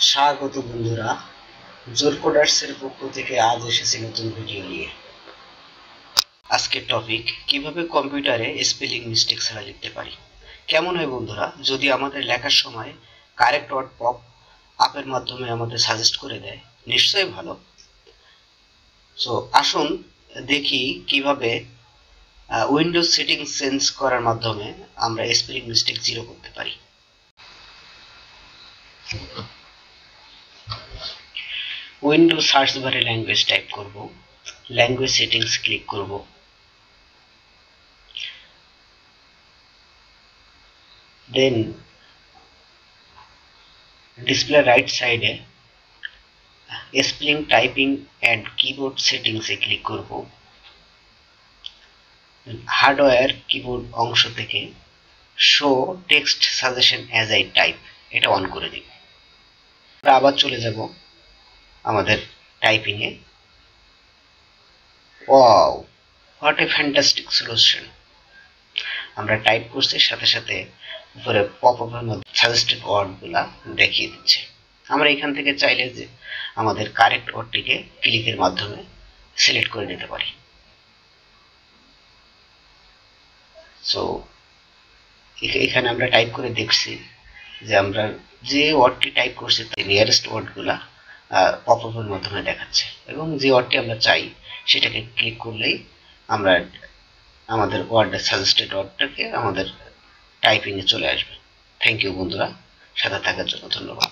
স্বাগত বন্ধুরা, জোর কোডার্সের পক্ষ থেকে আজ এসেছি নতুন ভিডিও নিয়ে। আজকের টপিক কিভাবে কম্পিউটারে স্পেলিং মিস্টেক ছাড়া লিখতে পারি। কেমন হয় বন্ধুরা যদি আমাদের লেখার সময় কারেক্ট ওয়ার্ড পপ আপের মাধ্যমে আমাদের সাজেস্ট করে দেয়? নিশ্চয়ই ভালো। সো আসুন দেখি কিভাবে উইন্ডোজ সেটিংস চেঞ্জ করার মাধ্যমে আমরা স্পেলিং মিস্টেক জিরো করতে পারি। উইন্ডোজ সার্চ বারে ল্যাঙ্গুয়েজ টাইপ করব, ল্যাঙ্গুয়েজ সেটিংস ক্লিক করব, দেন ডিসপ্লে রাইট সাইডে spelling typing and keyboard settings এ ক্লিক করব। হার্ডওয়্যার কিবোর্ড অংশ থেকে show text suggestion as I type এটা অন করে দিই। আবার চলে যাব আমাদের টাইপিং এ। Wow, what a fantastic solution! আমরা টাইপ করছি, সাথে সাথে উপরে পপআপের মধ্যে সাজেস্টেড ওয়ার্ডগুলা দেখিয়ে দিচ্ছে। আমরা এখান থেকে চাইলে যে আমাদের কারেক্ট ওয়ার্ডটিকে ক্লিকের মাধ্যমে সিলেক্ট করে নিতে পারি। সো এখানে আমরা টাইপ করে দেখছি যে আমরা যে ওয়ার্ডটি টাইপ করছি তার নিয়ারেস্ট ওয়ার্ডগুলা পপআপের মাধ্যমে দেখাচ্ছে, এবং যে ওয়ার্ডটি আমরা চাই সেটাকে ক্লিক করলেই আমরা আমাদের ওয়ার্ডের সাজেস্টেড ওয়ার্ডটাকে আমাদের টাইপিংয়ে চলে আসবে। থ্যাংক ইউ বন্ধুরা, সাথে থাকার জন্য ধন্যবাদ।